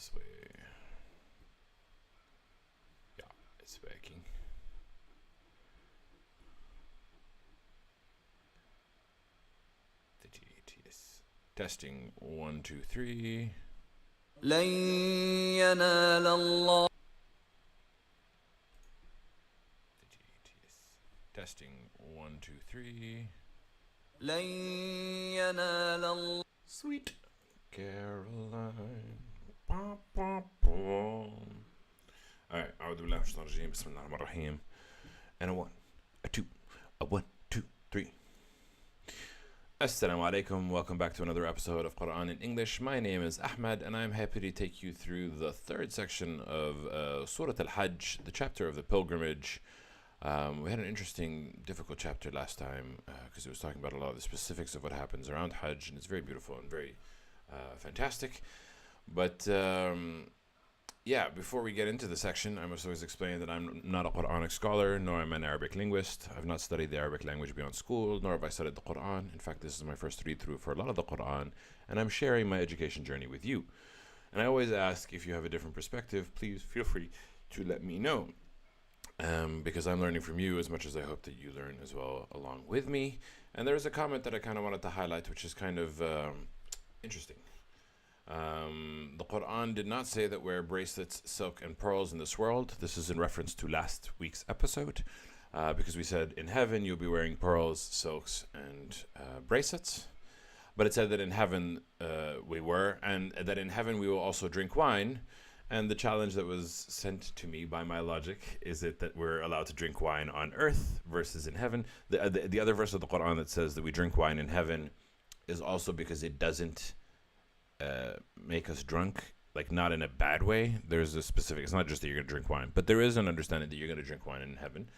this way. Yeah, it's working. Yes. Testing 1, 2, 3. لن ينال الله Testing 1, 2, 3. لن ينال الله Sweet Caroline. Alright, أعوذ بالله من الشيطان الرجيم بسم الله الرحمن الرحيم. And a 1, a 2, a 1, 2, 3. Assalamu alaikum. Welcome back to another episode of Quran in English. My name is Ahmed and I'm happy to take you through the third section of Surah Al-Hajj, the chapter of the pilgrimage. We had an interesting, difficult chapter last time because it was talking about a lot of the specifics of what happens around Hajj, and it's very beautiful and very fantastic. But yeah, before we get into the section, I must always explain that I'm not a Quranic scholar, nor am I an Arabic linguist. I've not studied the Arabic language beyond school, nor have I studied the Quran. In fact, this is my first read-through for a lot of the Quran, and I'm sharing my education journey with you. And I always ask, if you have a different perspective, please feel free to let me know. Because I'm learning from you as much as I hope that you learn as well along with me. And there's a comment that I kind of wanted to highlight, which is kind of interesting. The Quran did not say that wear bracelets, silk, and pearls in this world. This is in reference to last week's episode, because we said in heaven you'll be wearing pearls, silks, and bracelets. But it said that in heaven we were, and that in heaven we will also drink wine. And the challenge that was sent to me by my logic is it that we're allowed to drink wine on earth versus in heaven. The other verse of the Quran that says that we drink wine in heaven is also because it doesn't make us drunk, like not in a bad way. There's a specific, it's not just that you're going to drink wine, but there is an understanding that you're going to drink wine in heaven,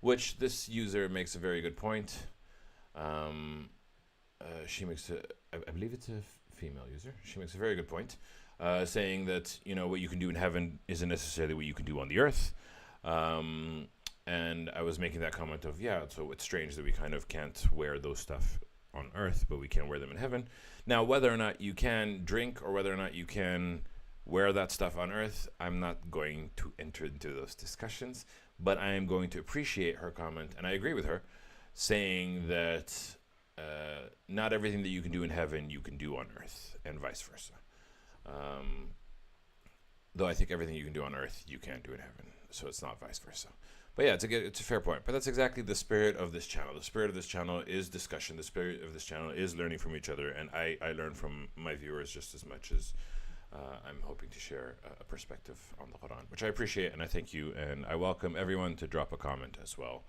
which this user makes a very good point. She makes I believe it's a female user. She makes a very good point. Saying that, you know, what you can do in heaven isn't necessarily what you can do on the earth. And I was making that comment of, yeah, so it's strange that we kind of can't wear those stuff on earth, but we can wear them in heaven. Now, whether or not you can drink or whether or not you can wear that stuff on earth, I'm not going to enter into those discussions, but I am going to appreciate her comment, and I agree with her, saying that not everything that you can do in heaven you can do on earth, and vice versa. Though I think everything you can do on earth you can't do in heaven, so it's not vice versa. But yeah, it's a fair point. But that's exactly the spirit of this channel. The spirit of this channel is discussion. The spirit of this channel is learning from each other, and I learn from my viewers just as much as I'm hoping to share a perspective on the Quran, which I appreciate, and I thank you, and I welcome everyone to drop a comment as well.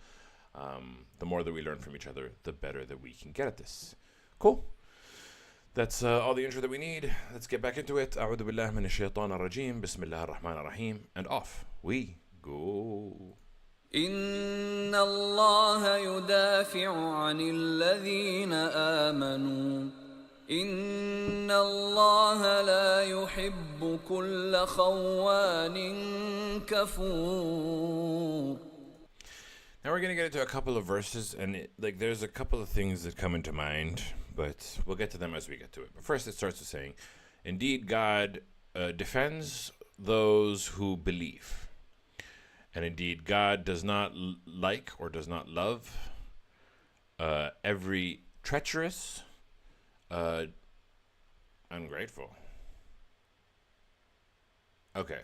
The more that we learn from each other, the better that we can get at this. Cool. That's all the intro that we need. Let's get back into it. أعوذ بالله من الشيطان الرجيم. بسم الله الرحمن الرحيم. And off we go. إن الله يدافع عن الذين آمنوا إن الله لا يحب كل خوان كفور. Now we're going to get into a couple of verses, and there's a couple of things that come into mind, but we'll get to them as we get to it. But first it starts with saying, indeed God defends those who believe. And indeed God does not like or does not love every treacherous, ungrateful. Okay,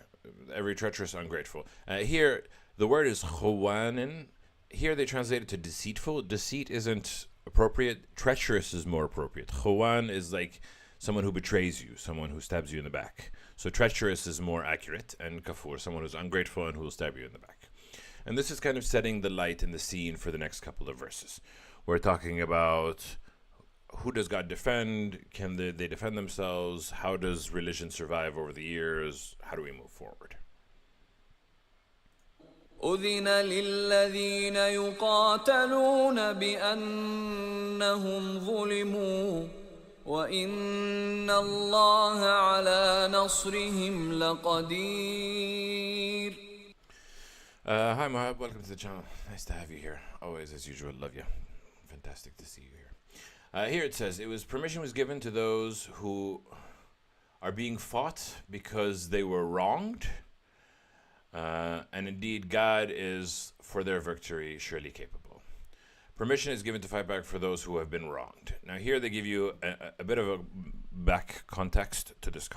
every treacherous, ungrateful. Here, the word is khawanin. Here they translate it to deceitful. Deceit isn't appropriate. Treacherous is more appropriate. Khawan is like someone who betrays you, someone who stabs you in the back. So treacherous is more accurate, and kafur, someone who's ungrateful and who will stab you in the back. And this is kind of setting the light and the scene for the next couple of verses. We're talking about who does God defend? Can they defend themselves? How does religion survive over the years? How do we move forward? أذن للذين يقاتلون بأنهم ظلموا وإن الله على نصرهم لقدير. Hi Mohab, welcome to the channel. Nice to have you here. Always, as usual, love you. Fantastic to see you here. Here it says, permission was given to those who are being fought because they were wronged. And indeed, God is, for their victory, surely capable. Permission is given to fight back for those who have been wronged. Now, here they give you a bit of a back context to this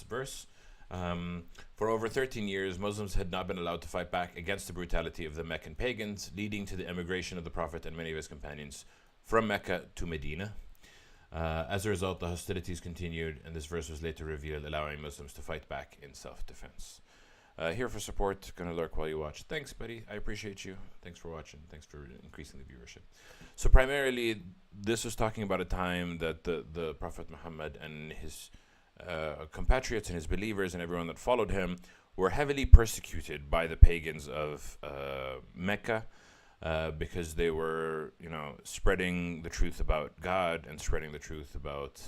verse. For over 13 years, Muslims had not been allowed to fight back against the brutality of the Meccan pagans, leading to the emigration of the Prophet and many of his companions from Mecca to Medina. As a result, the hostilities continued, and this verse was later revealed, allowing Muslims to fight back in self-defense. Here for support, gonna lurk while you watch. Thanks, buddy. I appreciate you. Thanks for watching. Thanks for increasing the viewership. So primarily, this was talking about a time that the Prophet Muhammad and his compatriots and his believers and everyone that followed him were heavily persecuted by the pagans of Mecca because they were, spreading the truth about God and spreading the truth about,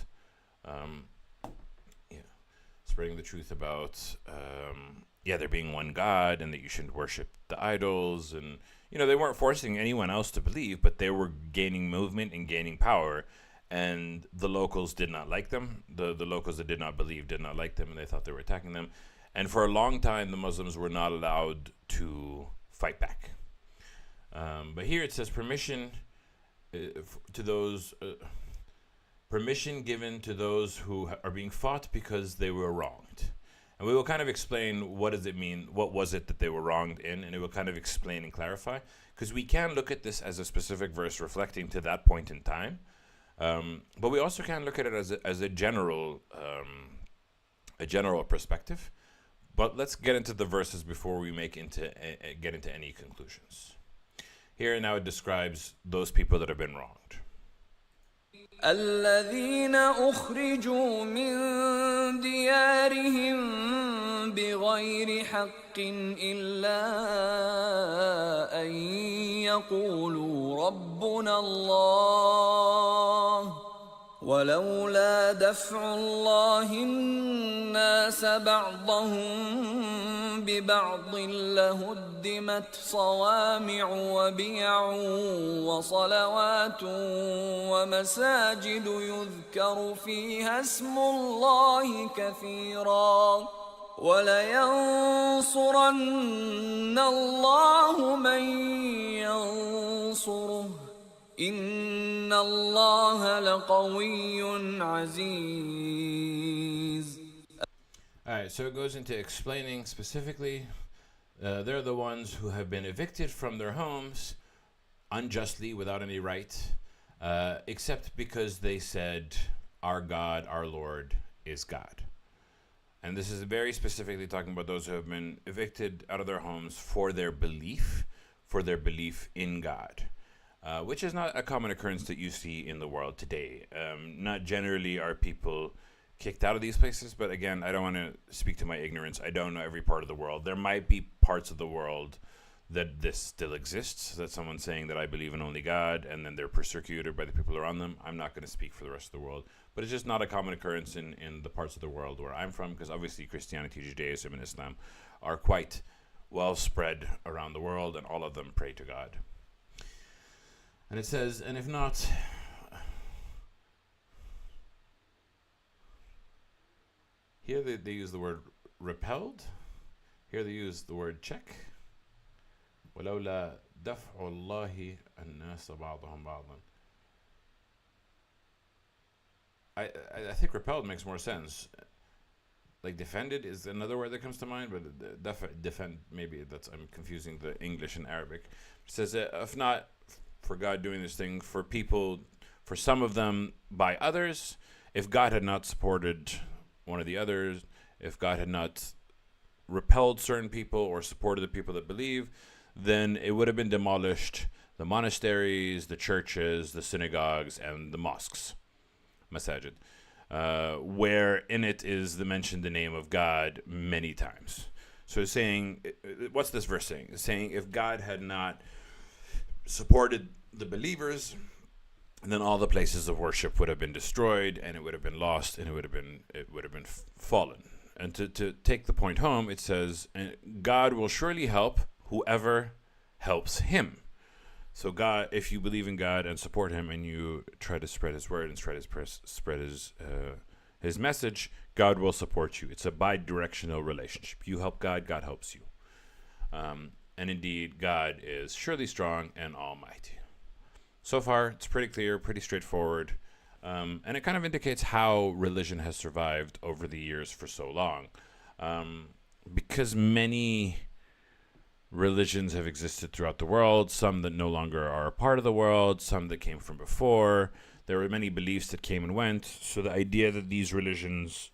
there being one God and that you shouldn't worship the idols. And, they weren't forcing anyone else to believe, but they were gaining movement and gaining power. And the locals did not like them. The locals that did not believe did not like them, and they thought they were attacking them. And for a long time, the Muslims were not allowed to fight back. But here it says permission given to those who are being fought because they were wronged. And we will kind of explain what does it mean, what was it that they were wronged in, and it will kind of explain and clarify. Because we can look at this as a specific verse reflecting to that point in time. But we also can look at it as a general perspective. But let's get into the verses before we get into any conclusions. Here now it describes those people that have been wronged. الذين أخرجوا من ديارهم بغير حق إلا أن يقولوا ربنا الله ولولا دفع الله الناس بعضهم ببعض لهدمت صوامع وبيع وصلوات ومساجد يذكر فيها اسم الله كثيرا ولينصرن الله من ينصره إن الله لقوي عزيز. Alright, so it goes into explaining specifically they're the ones who have been evicted from their homes unjustly without any right, except because they said, our God, our Lord is God. And this is very specifically talking about those who have been evicted out of their homes for their belief in God. Which is not a common occurrence that you see in the world today. Not generally are people kicked out of these places, but again, I don't want to speak to my ignorance. I don't know every part of the world. There might be parts of the world that this still exists, that someone's saying that I believe in only God, and then they're persecuted by the people around them. I'm not going to speak for the rest of the world, but it's just not a common occurrence in the parts of the world where I'm from, because obviously Christianity, Judaism, and Islam are quite well spread around the world, and all of them pray to God. And it says, and if not, here they use the word repelled. Here they use the word check. وَلَوْلَا دَفْعُ اللَّهِ النَّاسَ بَعْضَهُمْ بَعْضًا. I think repelled makes more sense. Like defended is another word that comes to mind, but defend, maybe I'm confusing the English and Arabic. It says, if not for God doing this thing for people, for some of them by others, if God had not supported one of the others, if God had not repelled certain people or supported the people that believe, then it would have been demolished, the monasteries, the churches, the synagogues, and the mosques, masajid, where in it is mentioned the name of God many times. So it's saying, what's this verse saying? It's saying if God had not supported the believers, then all the places of worship would have been destroyed, and it would have been lost, and it would have been fallen. And to take the point home, it says, God will surely help whoever helps him. So God, if you believe in God and support him, and you try to spread his word and spread his his message, God will support you. It's a bi-directional relationship. You help God, God helps you. And indeed, God is surely strong and almighty. So far, it's pretty clear, pretty straightforward. And it kind of indicates how religion has survived over the years for so long. Because many religions have existed throughout the world, some that no longer are a part of the world, some that came from before. There were many beliefs that came and went. So the idea that these religions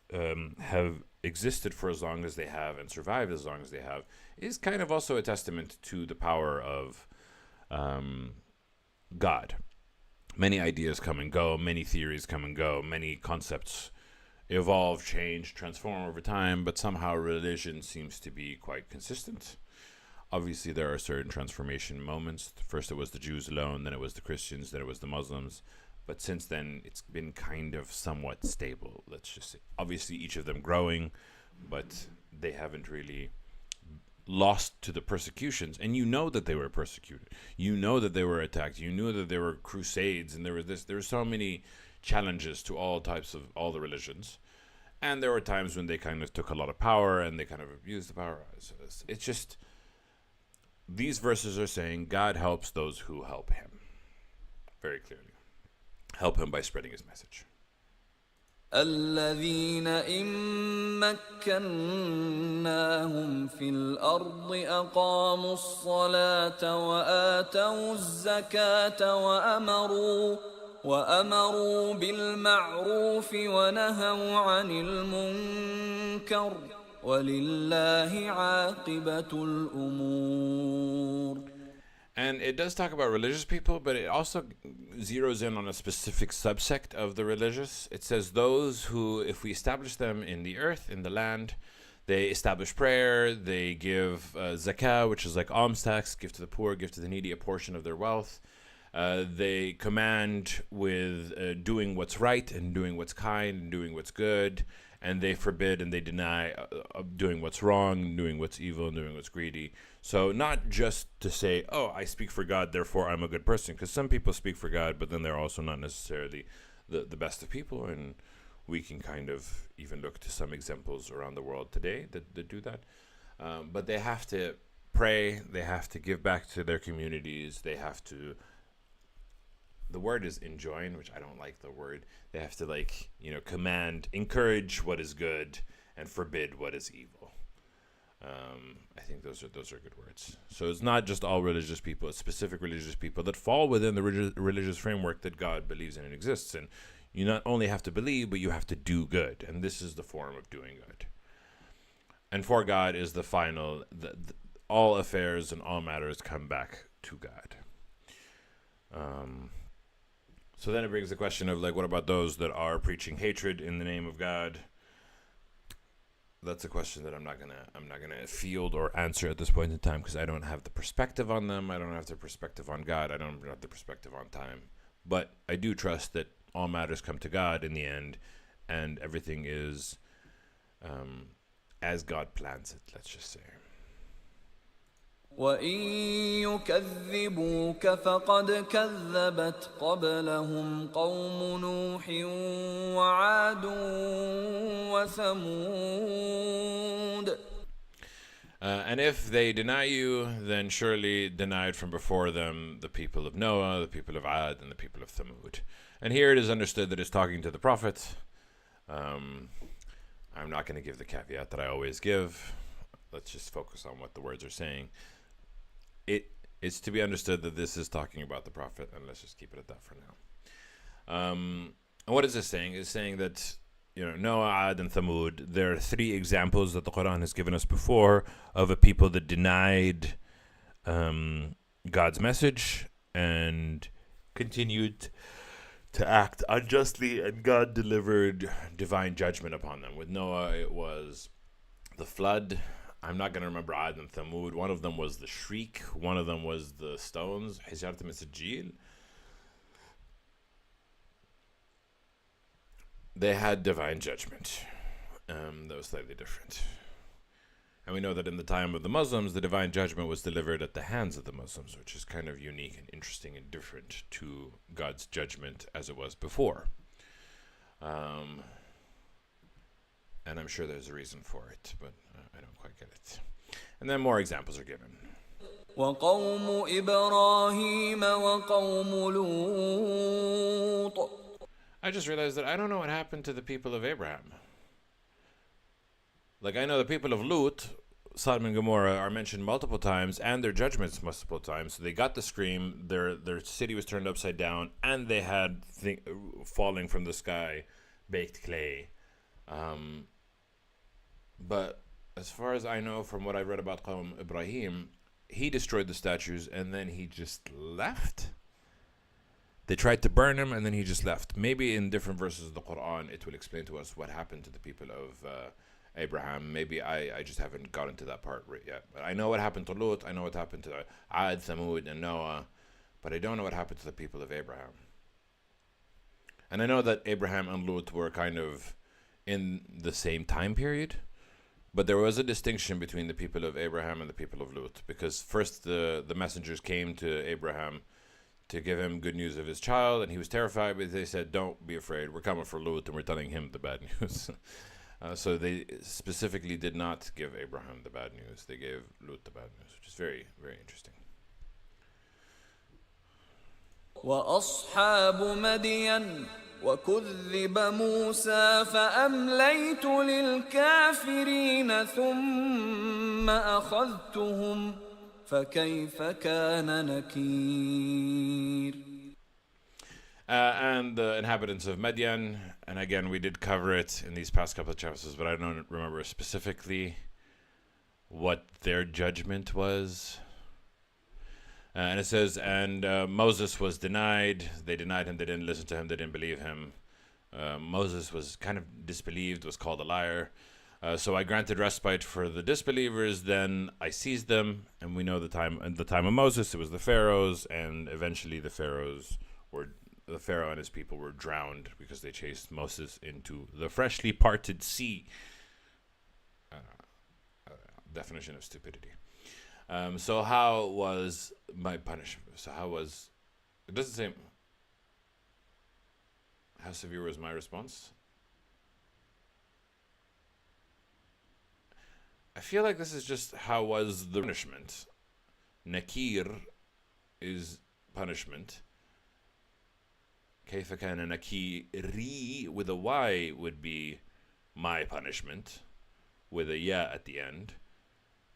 have existed for as long as they have and survived as long as they have is kind of also a testament to the power of God. Many ideas come and go, many theories come and go, many concepts evolve, change, transform over time, but somehow religion seems to be quite consistent. Obviously, there are certain transformation moments. First, it was the Jews alone, then it was the Christians, then it was the Muslims. But since then, it's been kind of somewhat stable, let's just say. Obviously, each of them growing, but they haven't really lost to the persecutions. And you know that they were persecuted. You know that they were attacked. You knew that there were crusades, and there were so many challenges to all types of all the religions. And there were times when they kind of took a lot of power and they kind of abused the power. So it's just, these verses are saying God helps those who help him. Very clearly. Help him by spreading his message. الذين إن مكناهم في الأرض أقاموا الصلاة وآتوا الزكاة وأمروا بالمعروف ونهوا عن المنكر ولله عاقبة الأمور. And it does talk about religious people, but it also zeroes in on a specific subsect of the religious. It says those who, if we establish them in the earth, in the land, they establish prayer, they give zakah, which is like alms tax, give to the poor, give to the needy a portion of their wealth. They command with doing what's right and doing what's kind and doing what's good. And they forbid and they deny doing what's wrong, doing what's evil, and doing what's greedy. So not just to say, oh, I speak for God, therefore I'm a good person. Because some people speak for God, but then they're also not necessarily the best of people. And we can kind of even look to some examples around the world today that do that. But they have to pray. They have to give back to their communities. They have to... The word is enjoin, which I don't like the word. They have to command, encourage what is good and forbid what is evil. I think those are good words. So it's not just all religious people, it's specific religious people that fall within the religious framework that God believes in and exists. And you not only have to believe, but you have to do good. And this is the form of doing good. And for God is the final, all affairs and all matters come back to God. So then it brings the question of what about those that are preaching hatred in the name of God? That's a question that I'm not gonna field or answer at this point in time because I don't have the perspective on them. I don't have the perspective on God. I don't have the perspective on time. But I do trust that all matters come to God in the end, and everything is as God plans it. Let's just say. وَإِن يُكَذِّبُوكَ فَقَدْ كَذَّبَتْ قَبْلَهُمْ قَوْمُ نُوحٍ وَعَادٌ وَثَمُودَ. And if they deny you, then surely denied from before them the people of Noah, the people of Ad, and the people of Thamud. And here it is understood that it's talking to the prophet. I'm not going to give the caveat that I always give. Let's just focus on what the words are saying. It's to be understood that this is talking about the prophet, and let's just keep it at that for now. And what is this saying? It's saying that Noah, Ad, and Thamud, there are 3 examples that the Quran has given us before of a people that denied God's message and continued to act unjustly, and God delivered divine judgment upon them. With Noah, it was the flood. I'm not going to remember Ad and Thamud. One of them was the shriek. One of them was the stones. Hijarat al-Masjid. They had divine judgment. That was slightly different. And we know that in the time of the Muslims, the divine judgment was delivered at the hands of the Muslims, which is kind of unique and interesting and different to God's judgment as it was before. And I'm sure there's a reason for it, but I don't quite get it. And then more examples are given. وقوم إبراهيم وقوم لوط. I just realized that I don't know what happened to the people of Abraham. Like, I know the people of Lut, Sodom and Gomorrah, are mentioned multiple times, and their judgments multiple times. So they got the scream, their city was turned upside down, and they had falling from the sky, baked clay. But as far as I know from what I read about Qawm Ibrahim, he destroyed the statues, and then he just left. They tried to burn him, and then he just left. Maybe in different verses of the Quran, it will explain to us what happened to the people of Abraham. Maybe I just haven't gotten to that part yet. But I know what happened to Lut. I know what happened to Ad, Thamud, and Noah. But I don't know what happened to the people of Abraham. And I know that Abraham and Lut were kind of in the same time period. But there was a distinction between the people of Abraham and the people of Lut. Because first the messengers came to Abraham to give him good news of his child, and he was terrified, but they said, don't be afraid, we're coming for Lut, and we're telling him the bad news. So they specifically did not give Abraham the bad news. They gave Lut the bad news, which is very, very interesting. وأصحاب مدين وكذب موسى فأمليت للكافرين ثم أخذتهم فكيف كان نكير. And the inhabitants of Midian, and again, we did cover it in these past couple of chapters, but I don't remember specifically what their judgment was. And it says, and Moses was denied. They denied him. They didn't listen to him. They didn't believe him. Moses was kind of disbelieved, was called a liar. So I granted respite for the disbelievers. Then I seized them, and we know the time. At the time of Moses, it was the pharaohs, and eventually the pharaoh and his people were drowned because they chased Moses into the freshly parted sea. Definition of stupidity. So how was my punishment? So how was... It doesn't say... How severe was my response? I feel like this is just how was the punishment. Nakir is punishment. كيف كان نكيري with a Y would be my punishment with a ya at the end.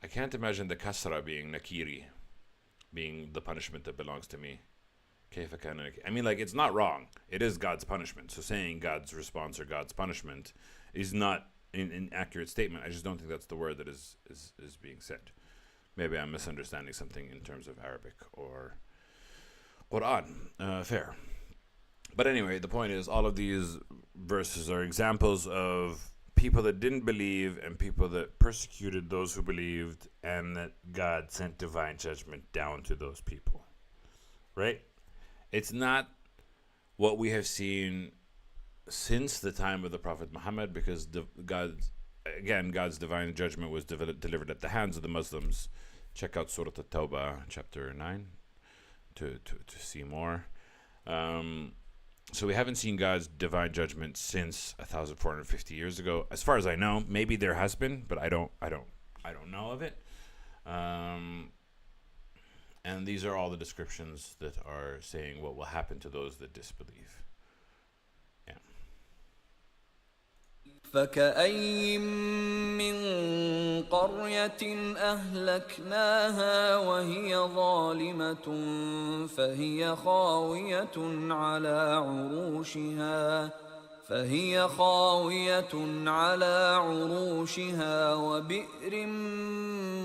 I can't imagine the kasra being nakiri, being the punishment that belongs to me. كيف كان نكير. I mean, like, it's not wrong. It is God's punishment. So saying God's response or God's punishment is not an accurate statement. I just don't think that's the word that is being said. Maybe I'm misunderstanding something in terms of Arabic or Quran. Fair. But anyway, the point is, all of these verses are examples of people that didn't believe and people that persecuted those who believed, and that God sent divine judgment down to those people. Right? It's not what we have seen since the time of the Prophet Muhammad, because God's divine judgment was delivered at the hands of the Muslims. Check out Surah At-Tawbah, chapter 9, to see more. So we haven't seen God's divine judgment since 1,450 years ago, as far as I know. Maybe there has been, but I don't know of it. And these are all the descriptions that are saying what will happen to those that disbelieve. Yeah. فكأي من قرية أهلكناها وهي ظالمة فهي خاوية على عروشها وبئر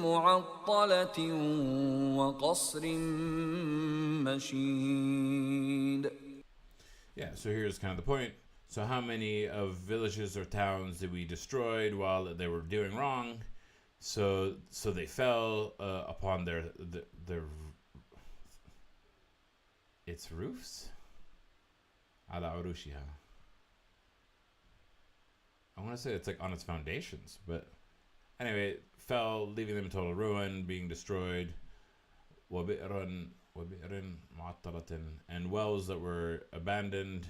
معطلة وقصر مشيد. Yeah, so here's kind of the point. So how many of villages or towns did we destroy while they were doing wrong? So they fell upon their its roofs. Ala urushiha. I want to say it's like on its foundations, but anyway, it fell, leaving them in total ruin, being destroyed. وَبِئْرٍ مُعَطَّلَةٍ, and wells that were abandoned,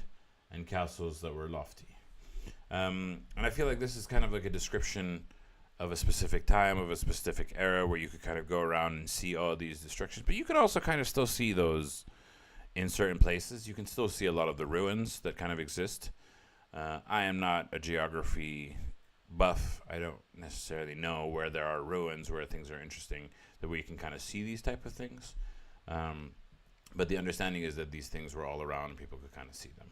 and castles that were lofty. And I feel like this is kind of like a description of a specific time, of a specific era, where you could kind of go around and see all these destructions. But you can also kind of still see those in certain places. You can still see a lot of the ruins that kind of exist. I am not a geography buff. I don't necessarily know where there are ruins, where things are interesting, that we can kind of see these type of things. But the understanding is that these things were all around and people could kind of see them.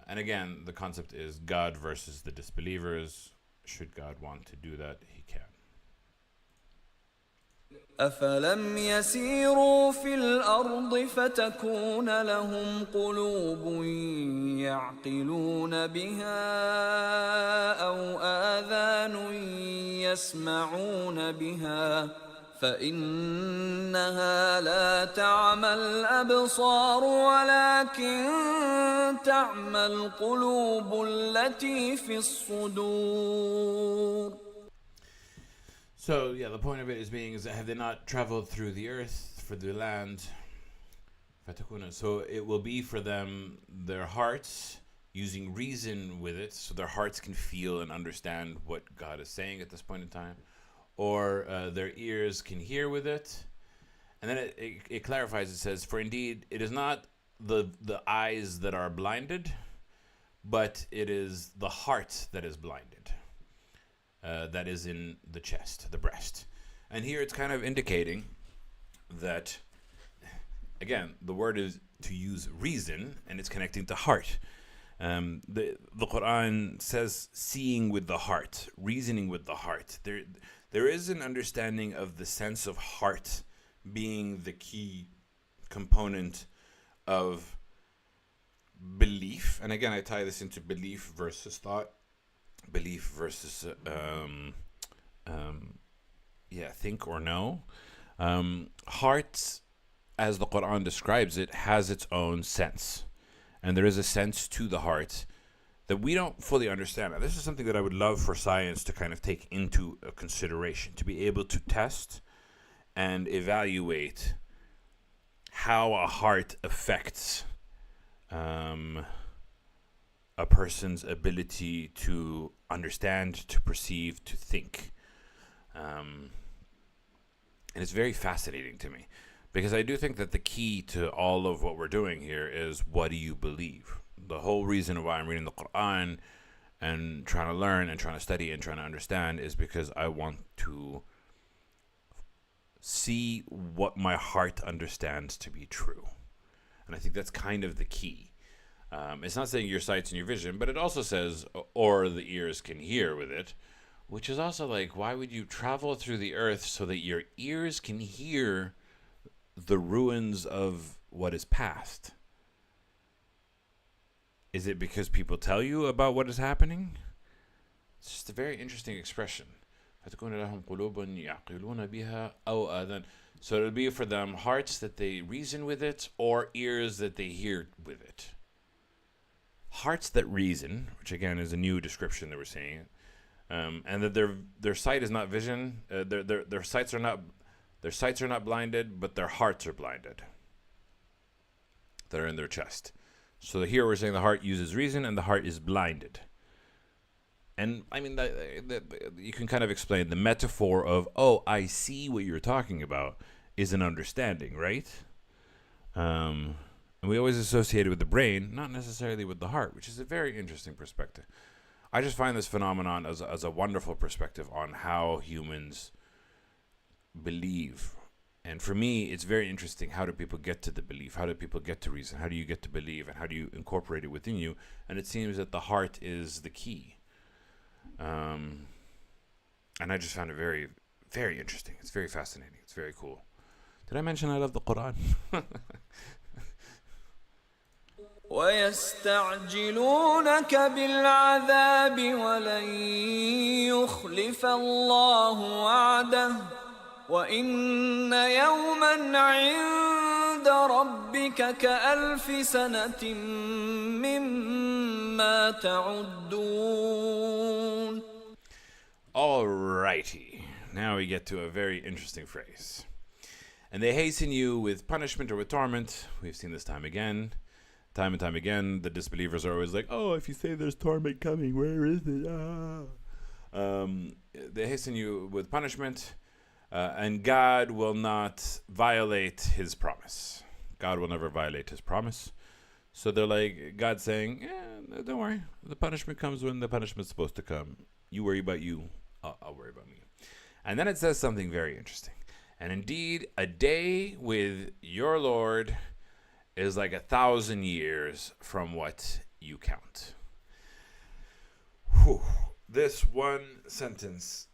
And again, the concept is God versus the disbelievers. Should God want to do that, he can. أفلم يسيروا في الأرض فتكون لهم قلوب يعقلون بها أو آذان يسمعون بها فإنها لا تعمى الأبصار ولكن تعمى القلوب التي في الصدور. So, yeah, the point of it is that have they not traveled through the earth, for the land? So it will be for them their hearts, using reason with it, so their hearts can feel and understand what God is saying at this point in time, or their ears can hear with it. And then it clarifies, it says, for indeed, it is not the eyes that are blinded, but it is the heart that is blinded. That is in the chest, the breast. And here it's kind of indicating that, again, the word is to use reason, and it's connecting to heart. The Quran says seeing with the heart, reasoning with the heart. There is an understanding of the sense of heart being the key component of belief. And again, I tie this into belief versus thought. Belief versus think or know. Heart, as the Quran describes it, has its own sense, and there is a sense to the heart that we don't fully understand. Now, this is something that I would love for science to kind of take into consideration, to be able to test and evaluate how a heart affects a person's ability to understand, to perceive, to think. And it's very fascinating to me, because I do think that the key to all of what we're doing here is, what do you believe? The whole reason why I'm reading the Quran and trying to learn and trying to study and trying to understand is because I want to see what my heart understands to be true. And I think that's kind of the key. It's not saying your sights and your vision, but it also says, or the ears can hear with it, which is also like, why would you travel through the earth so that your ears can hear the ruins of what is past? Is it because people tell you about what is happening? It's just a very interesting expression. So it'll be for them hearts that they reason with it, or ears that they hear with it. Hearts that reason, which again is a new description that we're seeing, and that their sight is not vision. Their sights are not blinded, but their hearts are blinded. That are in their chest. So here we're saying the heart uses reason, and the heart is blinded. And I mean, that you can kind of explain the metaphor of, oh, I see what you're talking about, is an understanding, right? And we always associate it with the brain, not necessarily with the heart, which is a very interesting perspective. I just find this phenomenon as a wonderful perspective on how humans believe. And for me, it's very interesting, how do people get to the belief? How do people get to reason? How do you get to believe? And how do you incorporate it within you? And it seems that the heart is the key. And I just found it very, very interesting. It's very fascinating. It's very cool. Did I mention I love the Quran? ويستعجلونك بالعذاب ولن يخلف الله وعده وإن يوما عند ربك كألف سنة مما تعدون. Alrighty. Now we get to a very interesting phrase. And they hasten you with punishment or with torment. We've seen this time again. time and time again, the disbelievers are always like, oh, if you say there's torment coming, where is it? They hasten you with punishment, and God will not violate his promise. God will never violate his promise. So they're like, God saying, don't worry. The punishment comes when the punishment's supposed to come. You worry about you. I'll worry about me. And then it says something very interesting. And indeed, a day with your Lord is like 1,000 years from what you count. Whew. This one sentence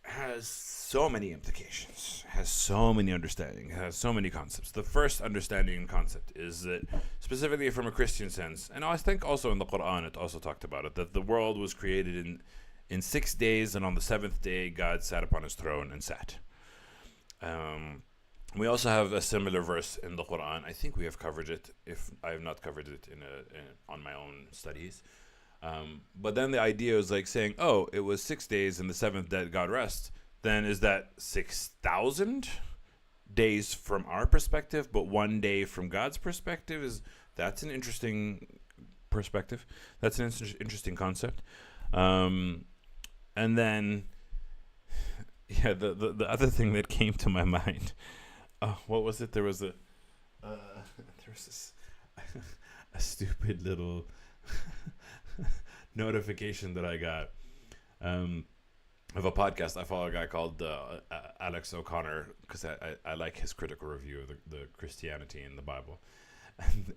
has so many implications, has so many understanding, has so many concepts. The first understanding and concept is that, specifically from a Christian sense, and I think also in the Quran it also talked about it, that the world was created in 6 days, and on the seventh day God sat upon his throne and sat. We also have a similar verse in the Quran. I think we have covered it, if I have not covered it on my own studies. But then the idea is like saying, oh, it was 6 days and the seventh that God rests. Then is that 6,000 days from our perspective, but 1 day from God's perspective? That's an interesting perspective. That's an interesting concept. And then, yeah, the other thing that came to my mind. What was it? There was a stupid little notification that I got of a podcast. I follow a guy called Alex O'Connor because I like his critical review of the Christianity in the Bible.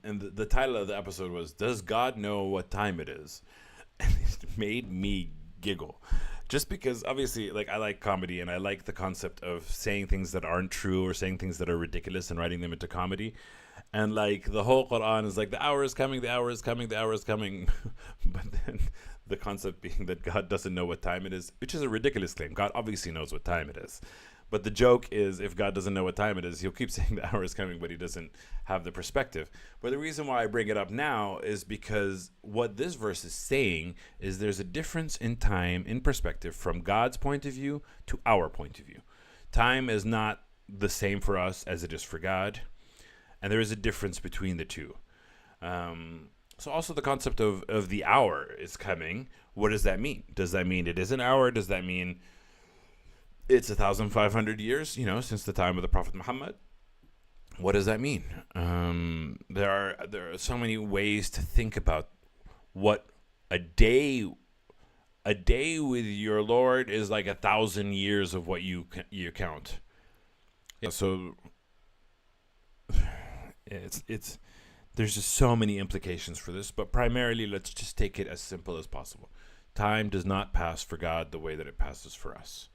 And the title of the episode was, Does God Know What Time It Is? And it made me giggle. Just because, obviously, like, I like comedy and I like the concept of saying things that aren't true or saying things that are ridiculous and writing them into comedy. And, like, the whole Quran is like, the hour is coming, the hour is coming, the hour is coming. But then the concept being that God doesn't know what time it is, which is a ridiculous claim. God obviously knows what time it is. But the joke is, if God doesn't know what time it is, he'll keep saying the hour is coming, but he doesn't have the perspective. But the reason why I bring it up now is because what this verse is saying is there's a difference in time, in perspective, from God's point of view to our point of view. Time is not the same for us as it is for God, and there is a difference between the two. So also the concept of the hour is coming. What does that mean? Does that mean it is an hour? Does that mean it's 1,500 years, since the time of the Prophet Muhammad? What does that mean? There are so many ways to think about what a day with your Lord is like 1,000 years of what you count. Yeah, so it's there's just so many implications for this, but primarily let's just take it as simple as possible. Time does not pass for God the way that it passes for us.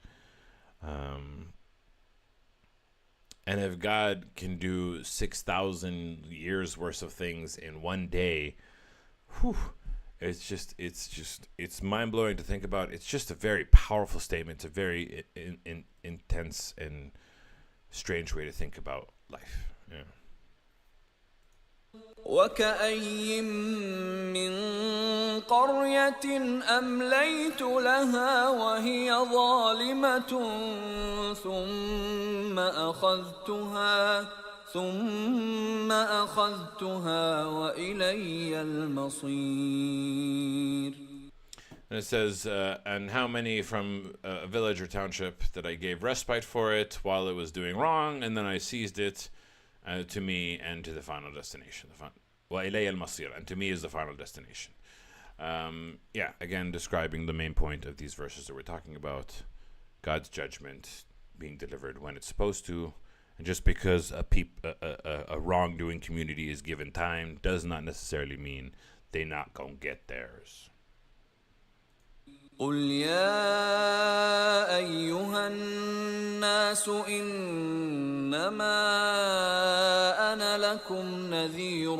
And if God can do 6,000 years worth of things in 1 day, it's mind blowing to think about. It's just a very powerful statement. It's a very intense and strange way to think about life. Yeah. وكأي من قرية أمليت لها وهي ظالمة ثم أخذتها وإلي المصير. And it says, and how many from a village or township that I gave respite for it while it was doing wrong, and then I seized it to me and to the final destination. وَإِلَيَّ الْمَصِيرُ, and to me is the final destination. Again, describing the main point of these verses that we're talking about, God's judgment being delivered when it's supposed to, and just because a wrongdoing community is given time does not necessarily mean they not gonna get theirs. قل يا أيها الناس إنما أنا لكم نذير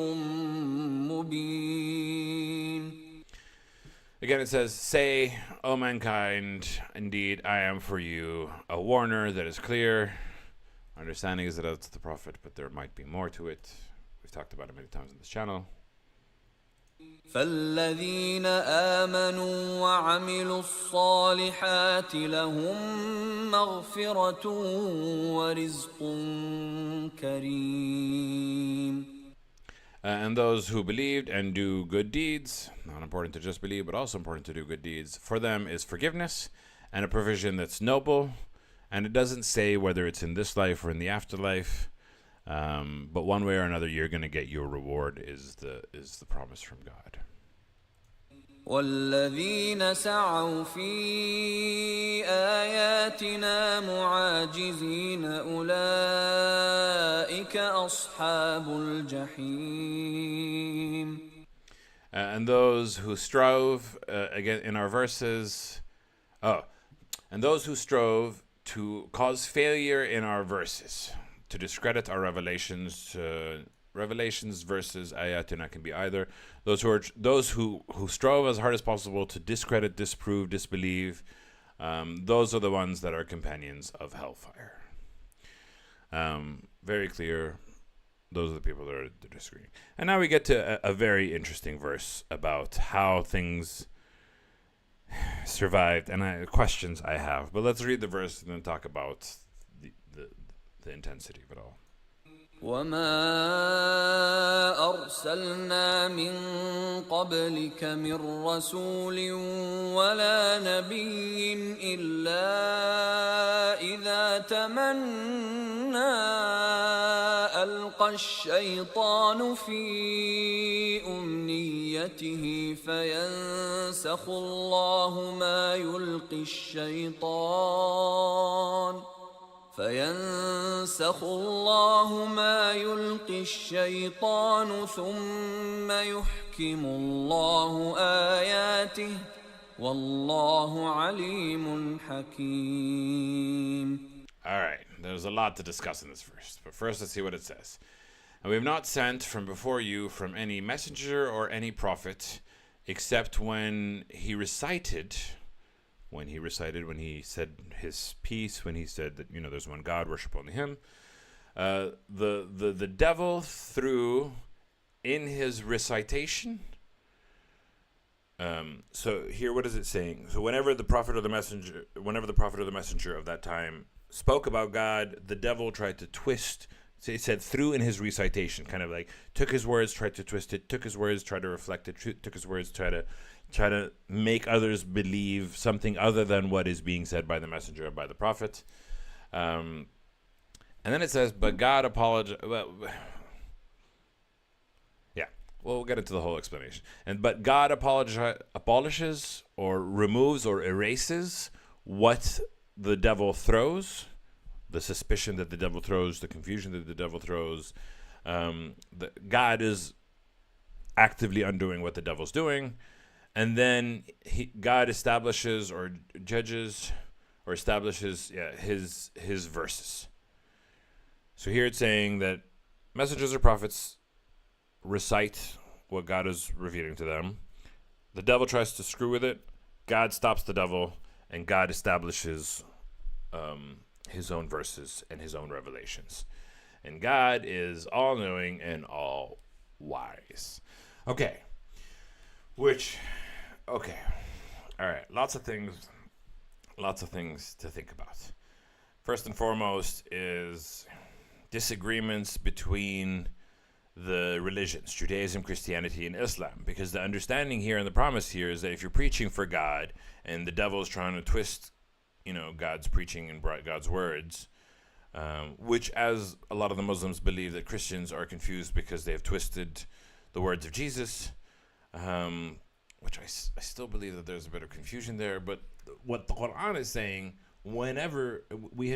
مبين. Again, it says, say, O mankind, indeed I am for you a warner that is clear. Our understanding is that it's the Prophet, but there might be more to it. We've talked about it many times on this channel. فالذين آمنوا وعملوا الصالحات لهم مغفرة ورزق كريم. And those who believed and do good deeds, not important to just believe, but also important to do good deeds, for them is forgiveness and a provision that's noble. And it doesn't say whether it's in this life or in the afterlife, but one way or another, you're going to get your reward, is the promise from God. والذين سعوا في آياتنا معاجزين أولئك أصحاب الجحيم. And those who strove, again in our verses, and those who strove to cause failure in our verses, to discredit our revelations. Revelations versus ayatina can be either. Those who strove as hard as possible to discredit, disprove, disbelieve, those are the ones that are companions of hellfire. Very clear. Those are the people that are disagreeing. And now we get to a very interesting verse about how things survived and questions I have. But let's read the verse and then talk about the intensity of it all. وما أرسلنا من قبلك من رسول ولا نبي إلا إذا تمنى ألقى الشيطان في أمنيته فينسخ الله ما يلقي الشيطان ثم يحكم الله آياته والله عليم حكيم. All right, there's a lot to discuss in this verse, but first let's see what it says. And we have not sent from before you from any messenger or any prophet, except when he said his piece, when he said that, there's one God, worship only him. The devil threw in his recitation. So here, what is it saying? So whenever the prophet or the messenger of that time spoke about God, the devil tried to twist. So it said through in his recitation, kind of like took his words, tried to twist it, took his words, tried to reflect it, took his words, try to make others believe something other than what is being said by the messenger or by the prophet. And then it says, but God apologized. We'll get into the whole explanation. But God abolishes or removes or erases what the devil throws, the suspicion that the devil throws, the confusion that the devil throws. God is actively undoing what the devil's doing. And then God establishes or judges or establishes his verses. So here it's saying that messengers or prophets recite what God is revealing to them. The devil tries to screw with it. God stops the devil, and God establishes his own verses and his own revelations. And God is all-knowing and all-wise. Okay. All right. Lots of things to think about. First and foremost is disagreements between the religions, Judaism, Christianity, and Islam, because the understanding here and the promise here is that if you're preaching for God and the devil is trying to twist, God's preaching and God's words, which, as a lot of the Muslims believe, that Christians are confused because they have twisted the words of Jesus, which I still believe that there's a bit of confusion there. But what the Quran is saying, whenever we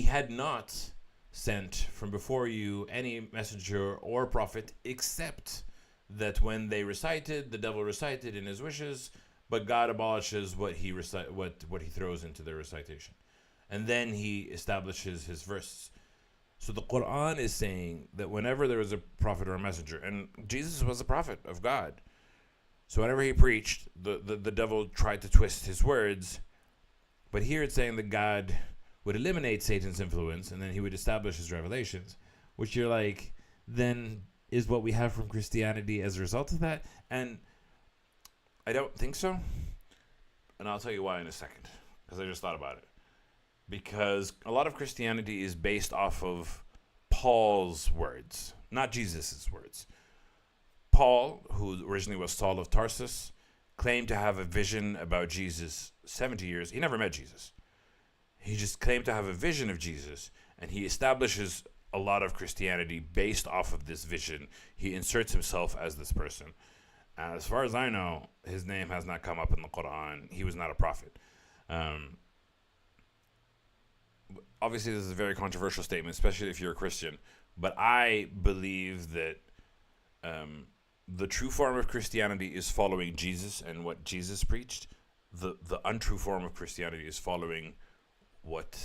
had not sent from before you any messenger or prophet, except that when they recited, the devil recited in his wishes, but God abolishes what he throws into their recitation, and then he establishes his verses. So the Quran is saying that whenever there was a prophet or a messenger, and Jesus was a prophet of God, so whenever he preached, the devil tried to twist his words, but here it's saying that God would eliminate Satan's influence, and then he would establish his revelations, which you're like, then is what we have from Christianity as a result of that? And I don't think so. And I'll tell you why in a second, because I just thought about it. Because a lot of Christianity is based off of Paul's words. not Jesus' words. Paul, who originally was Saul of Tarsus, claimed to have a vision about Jesus 70 years. He never met Jesus. He just claimed to have a vision of Jesus, and he establishes a lot of Christianity based off of this vision. He inserts himself as this person. And as far as I know, his name has not come up in the Quran. He was not a prophet. Obviously, this is a very controversial statement, especially if you're a Christian. But I believe that the true form of Christianity is following Jesus and what Jesus preached. The untrue form of Christianity is following what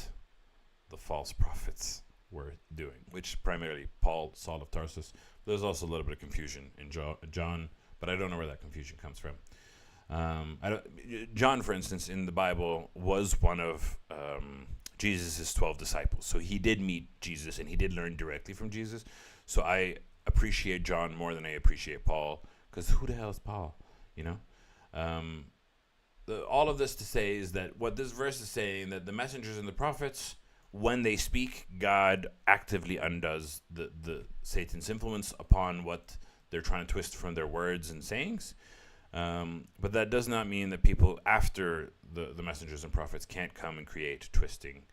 the false prophets were doing, which primarily Paul, Saul of Tarsus. There's also a little bit of confusion in John, but I don't know where that confusion comes from. John, for instance, in the Bible was one of Jesus' 12 disciples. So he did meet Jesus and he did learn directly from Jesus. So I appreciate John more than I appreciate Paul, because who the hell is Paul? All of this to say is that what this verse is saying, that the messengers and the prophets, when they speak, God actively undoes the Satan's influence upon what they're trying to twist from their words and sayings. But that does not mean that people after the messengers and prophets can't come and create twisting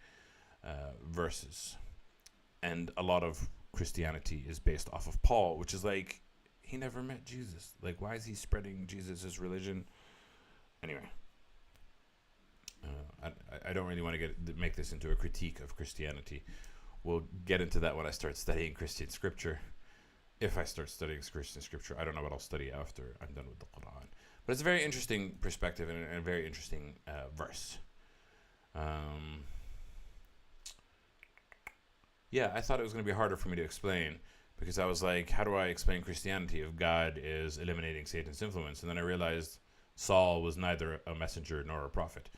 verses. And a lot of Christianity is based off of Paul, which is like, he never met Jesus. Like, why is he spreading Jesus' religion? Anyway, I don't really want to make this into a critique of Christianity. We'll get into that when I start studying Christian scripture. If I start studying Christian scripture, I don't know what I'll study after I'm done with the Quran. But it's a very interesting perspective and a very interesting verse. I thought it was going to be harder for me to explain, because I was like, how do I explain Christianity if God is eliminating Satan's influence? And then I realized Saul was neither a messenger nor a prophet.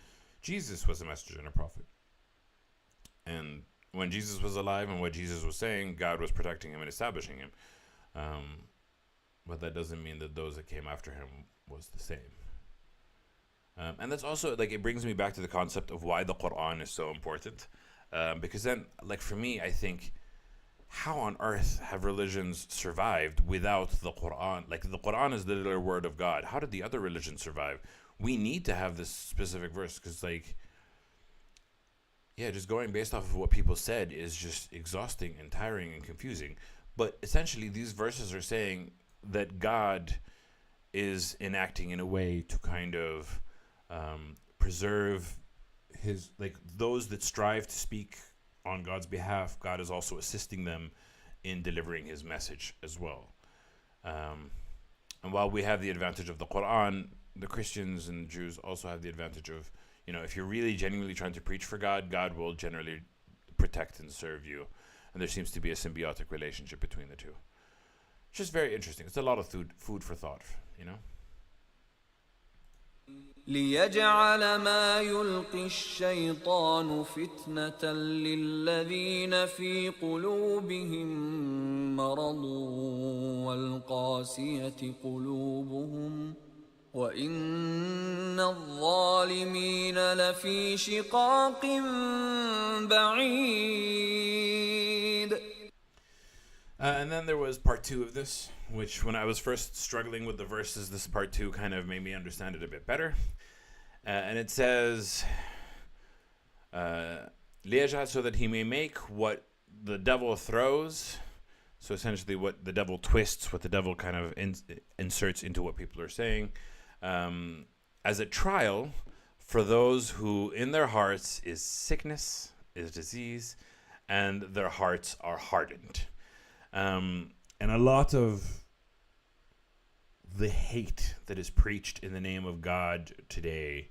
Jesus was a messenger and a prophet. And when Jesus was alive and what Jesus was saying, God was protecting him and establishing him. But that doesn't mean that those that came after him was the same. And that's also, like, it brings me back to the concept of why the Quran is so important. Because then, like, for me, I think, how on earth have religions survived without the Quran? Like, the Quran is the literal word of God. How did the other religions survive? We need to have this specific verse, because, like, just going based off of what people said is just exhausting and tiring and confusing. But essentially, these verses are saying that God is enacting in a way to kind of preserve his, like, those that strive to speak on God's behalf. God is also assisting them in delivering his message as well. And while we have the advantage of the Quran, the Christians and Jews also have the advantage of, if you're really genuinely trying to preach for God, God will generally protect and serve you. And there seems to be a symbiotic relationship between the two. It's just very interesting. It's a lot of food for thought, ليجعل ما يلقي الشيطان فتنة للذين في قلوبهم مرض والقاسية قلوبهم وإن الظالمين لفي شقاق بعيد. And then there was part 2 of this, which when I was first struggling with the verses, this part 2 kind of made me understand it a bit better. And it says, ليجعل, so that he may make what the devil throws. So essentially what the devil twists, what the devil kind of inserts into what people are saying, as a trial for those who in their hearts is sickness, is disease, and their hearts are hardened. And a lot of the hate that is preached in the name of God today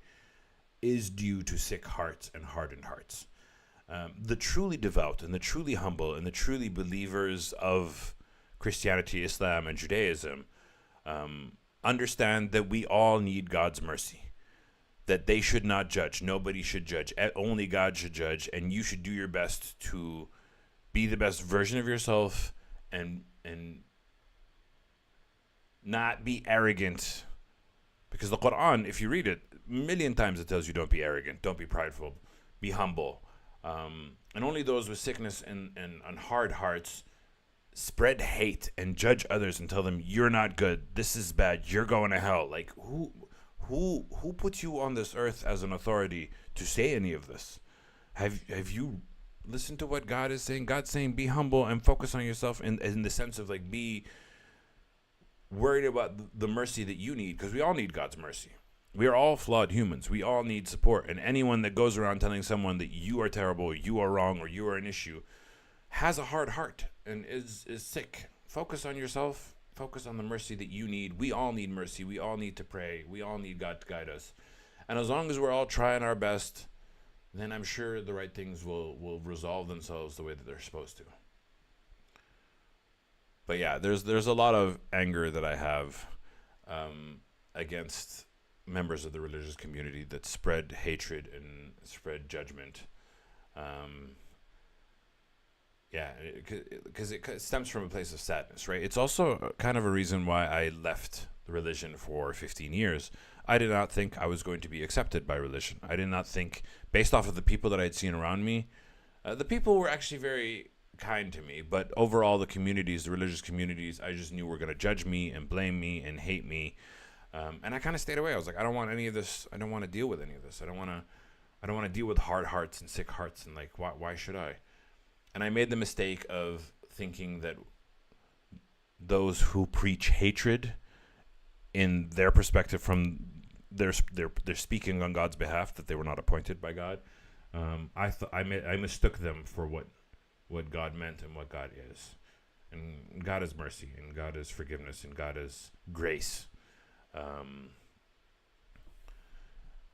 is due to sick hearts and hardened hearts. The truly devout and the truly humble and the truly believers of Christianity, Islam, and Judaism understand that we all need God's mercy, that they should not judge. Nobody should judge. Only God should judge, and you should do your best to be the best version of yourself and not be arrogant. Because the Quran, if you read it, a million times it tells you don't be arrogant, don't be prideful, be humble. And only those with sickness and hard hearts spread hate and judge others and tell them you're not good, this is bad, you're going to hell. Like who puts you on this earth as an authority to say any of this? Have you listened to what God is saying? God's saying be humble and focus on yourself in the sense of like be worried about the mercy that you need, because we all need God's mercy. We are all flawed humans. We all need support. And anyone that goes around telling someone that you are terrible, you are wrong, or you are an issue has a hard heart and is sick. Focus on yourself. Focus on the mercy that you need. We all need mercy. We all need to pray. We all need God to guide us. And as long as we're all trying our best, then I'm sure the right things will resolve themselves the way that they're supposed to. But yeah, there's a lot of anger that I have against members of the religious community that spread hatred and spread judgment. Because it stems from a place of sadness, right? It's also kind of a reason why I left the religion for 15 years. I did not think I was going to be accepted by religion. I did not think, based off of the people that I'd seen around me, the people were actually very kind to me, but overall the religious communities, I just knew were going to judge me and blame me and hate me. And I kind of stayed away. I was like, I don't want any of this. I don't want to deal with any of this. I don't want to deal with hard hearts and sick hearts. And like, why should I? And I made the mistake of thinking that those who preach hatred, in their perspective, from they're speaking on God's behalf, that they were not appointed by God. I mistook them for what God meant and what God is. And God is mercy, and God is forgiveness, and God is grace. And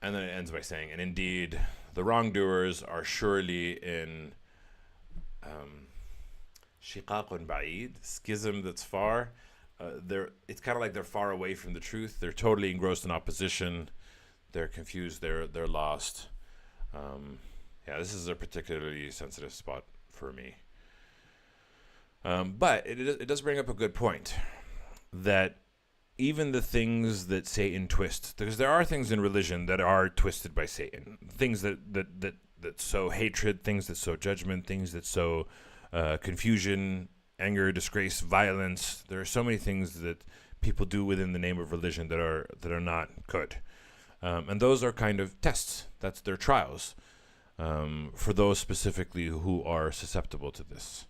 then it ends by saying, and indeed, the wrongdoers are surely in shiqaqun ba'id, schism that's far. It's kind of like they're far away from the truth. They're totally engrossed in opposition. They're confused. They're lost. This is a particularly sensitive spot for me. But it does bring up a good point, that even the things that Satan twists, because there are things in religion that are twisted by Satan, things that sow hatred, things that sow judgment, things that sow confusion, anger, disgrace, violence. There are so many things that people do within the name of religion that are not good, and those are kind of tests. That's their trials for those specifically who are susceptible to this.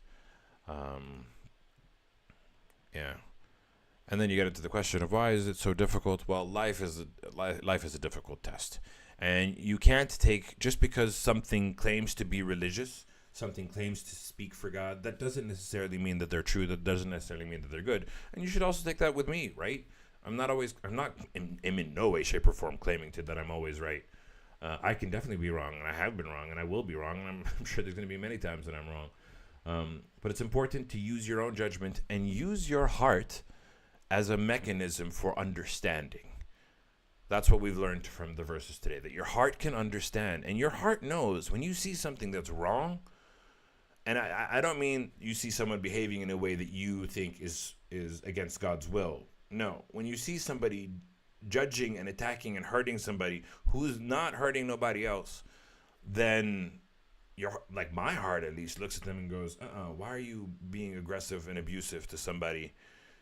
And then you get into the question of why is it so difficult? Well, life is a difficult test, and you can't take, just because something claims to be religious, something claims to speak for God, that doesn't necessarily mean that they're true. That doesn't necessarily mean that they're good. And you should also take that with me, right? I'm not in no way, shape, or form claiming that I'm always right. I can definitely be wrong, and I have been wrong, and I will be wrong, and I'm sure there's going to be many times that I'm wrong. But it's important to use your own judgment and use your heart as a mechanism for understanding. That's what we've learned from the verses today, that your heart can understand, and your heart knows when you see something that's wrong. And I don't mean you see someone behaving in a way that you think is against God's will. No, when you see somebody judging and attacking and hurting somebody who's not hurting nobody else, then my heart at least looks at them and goes, why are you being aggressive and abusive to somebody?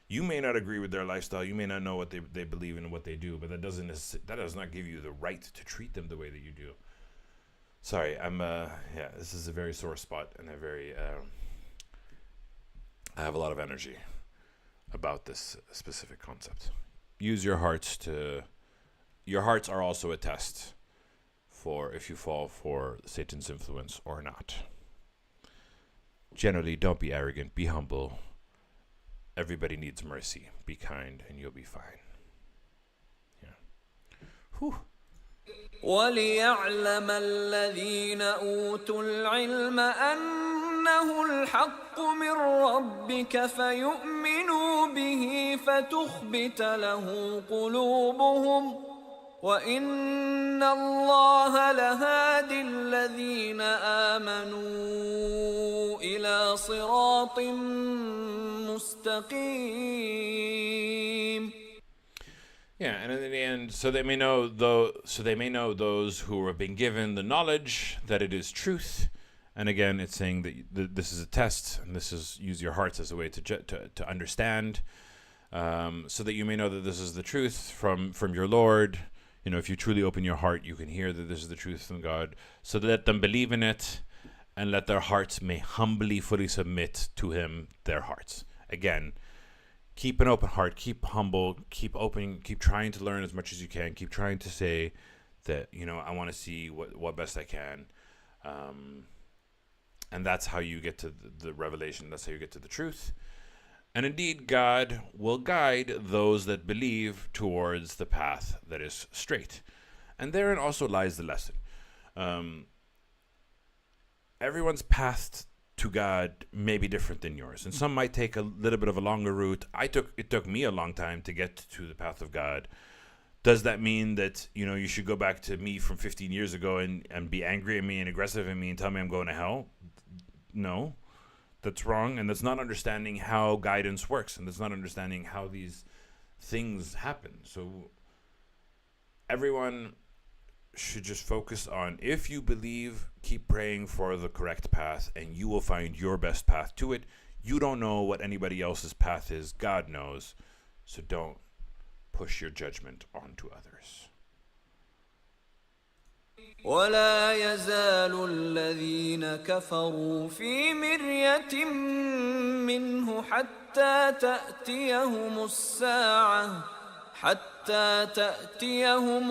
You may not agree with their lifestyle. You may not know what they believe in and what they do, but that does not give you the right to treat them the way that you do. Sorry, this is a very sore spot, and I have a lot of energy about this specific concept. Use your hearts your hearts are also a test for if you fall for Satan's influence or not. Generally, don't be arrogant, be humble. Everybody needs mercy. Be kind, and you'll be fine. Whew. وَلِيَعْلَمَ الَّذِينَ أُوتُوا الْعِلْمَ أَنَّهُ الْحَقُّ مِنْ رَبِّكَ فَيُؤْمِنُوا بِهِ فَتُخْبِتَ لَهُ قُلُوبُهُمْ وَإِنَّ اللَّهَ لَهَادِ الَّذِينَ آمَنُوا إِلَى صِرَاطٍ مُسْتَقِيمٍ. And in the end, so they may know those who have been given the knowledge that it is truth, And again, it's saying that this is a test, and this is use your hearts as a way to understand, so that you may know that this is the truth from your Lord. If you truly open your heart, you can hear that this is the truth from God. So let them believe in it, and let their hearts may humbly, fully submit to Him, their hearts. Again, keep an open heart, keep humble, keep open, keep trying to learn as much as you can, keep trying to say that, I want to see what best I can. And that's how you get to the revelation. That's how you get to the truth. And indeed, God will guide those that believe towards the path that is straight. And therein also lies the lesson. Everyone's path to God may be different than yours. And some might take a little bit of a longer route. It took me a long time to get to the path of God. Does that mean that, you should go back to me from 15 years ago and be angry at me and aggressive at me and tell me I'm going to hell? No, that's wrong. And that's not understanding how guidance works. And that's not understanding how these things happen. So everyone should just focus on, if you believe, keep praying for the correct path, and you will find your best path to it. You don't know what anybody else's path is. God knows. So don't push your judgment onto others. ولا يزال الذين كفروا في مرية منه حتى تأتيهم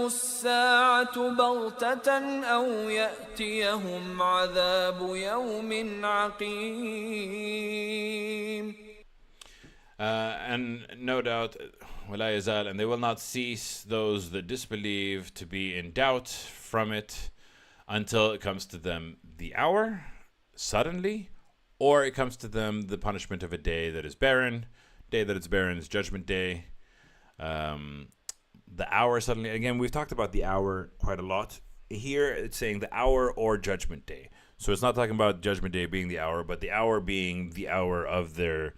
الساعة بغتة أو يأتيهم عذاب يوم عقيم. And no doubt, ولا يزال, and they will not cease, those that disbelieve, to be in doubt from it, until it comes to them the hour, suddenly, or it comes to them the punishment of a day that is barren. Day that is barren is Judgment Day. The hour suddenly, again, we've talked about the hour quite a lot. Here it's saying the hour or Judgment Day. So it's not talking about Judgment Day being the hour, but the hour being the hour of the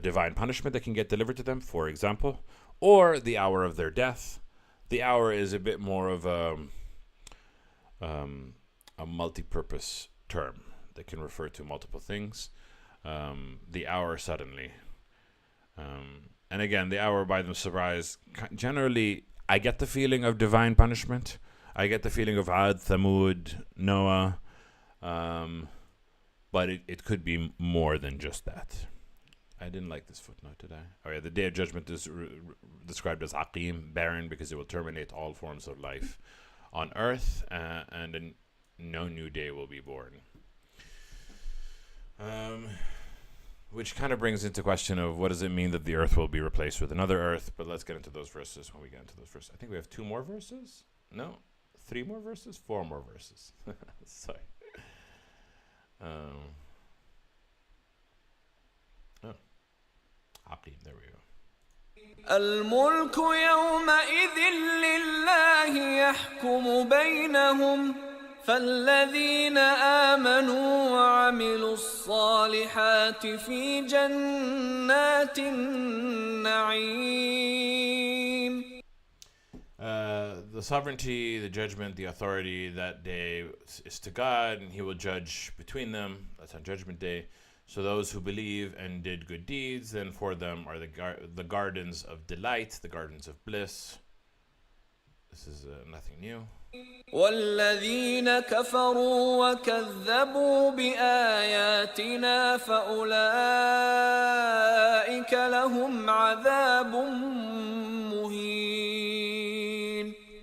divine punishment that can get delivered to them, for example, or the hour of their death. The hour is a bit more of a multi-purpose term that can refer to multiple things. The hour suddenly. And again, the hour by the surprise. Generally, I get the feeling of divine punishment. I get the feeling of Ad, Thamud, Noah. But it could be more than just that. I didn't like this footnote, did I? Oh yeah, the day of judgment is described as aqim, barren, because it will terminate all forms of life on earth, and no new day will be born. Which kind of brings into question of what does it mean that the earth will be replaced with another earth, but let's get into those verses when we get into those verses. I think we have 2 more verses? No? 3 more verses? 4 more verses. Sorry. Aqim, there we go. الملك يومئذ لله يحكم بينهم فالذين آمنوا وعملوا الصالحات في جنات النعيم. The sovereignty, the judgment, the authority that day is to God, and He will judge between them. That's on Judgment Day. So those who believe and did good deeds, then for them are the gardens of delight, the gardens of bliss. This is nothing new. والذين كفروا وكذبوا بآياتنا فأولئك لهم عذاب مهين.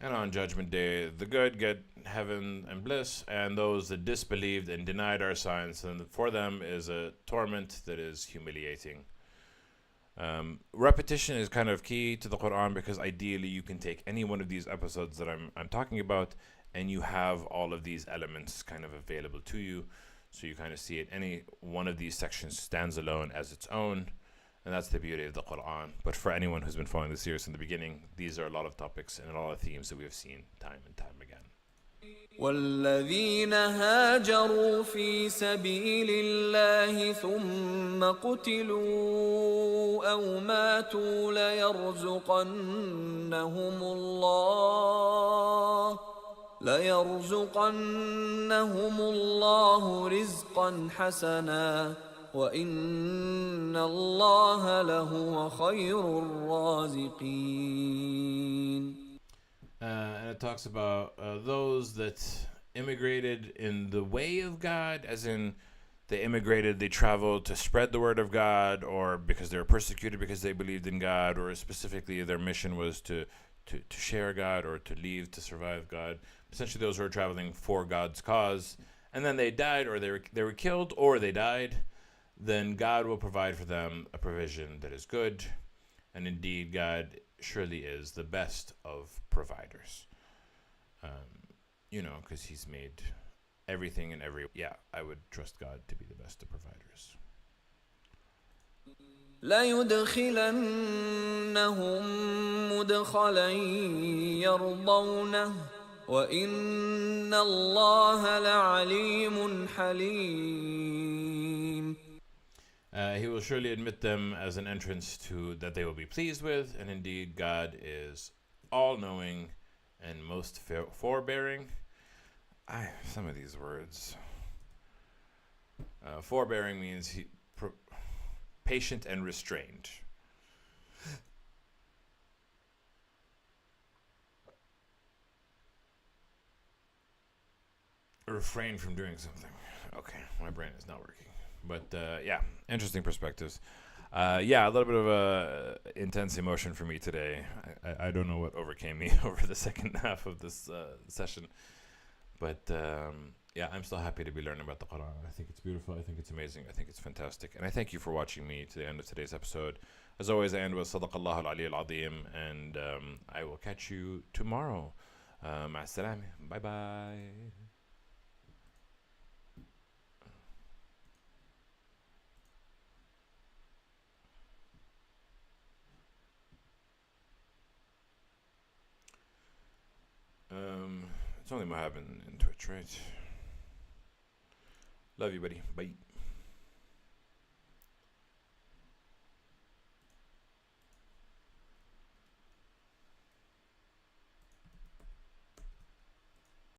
And on Judgment Day, the good get heaven and bliss, and those that disbelieved and denied our signs, and for them is a torment that is humiliating. Repetition is kind of key to the Quran, because ideally you can take any one of these episodes that I'm talking about, and you have all of these elements kind of available to you, so you kind of see it. Any one of these sections stands alone as its own, and that's the beauty of the Quran. But for anyone who's been following the series in the beginning, these are a lot of topics and a lot of themes that we have seen time and time again. والذين هاجروا في سبيل الله ثم قتلوا أو ماتوا ليرزقنهم الله رزقا حسنا وإن الله لهو خير الرازقين. And it talks about those that immigrated in the way of God, as in they immigrated, they traveled to spread the word of God, or because they were persecuted because they believed in God, or specifically their mission was to share God or to leave to survive God. Essentially, those who are traveling for God's cause, and then they died, or they were killed, or they died. Then God will provide for them a provision that is good, and indeed, God surely is the best of providers. Because He's made everything and I would trust God to be the best of providers. ليدخلنهم مدخلا يرضونه وإن الله لعليم حليم. He will surely admit them as an entrance that they will be pleased with, and indeed God is all-knowing and most forbearing. Some of these words. Forbearing means patient and restrained. Refrain from doing something. Okay, my brain is not working. But interesting perspectives. A little bit of a intense emotion for me today. I don't know what overcame me over the second half of this session. But I'm still happy to be learning about the Quran. I think it's beautiful. I think it's amazing. I think it's fantastic. And I thank you for watching me to the end of today's episode. As always, I end with Sadaqallahu al-Ali al-Azim. And I will catch you tomorrow. Ma'a as-salam. Bye-bye. It's only Mahab in Twitch, right? Love you, buddy. Bye.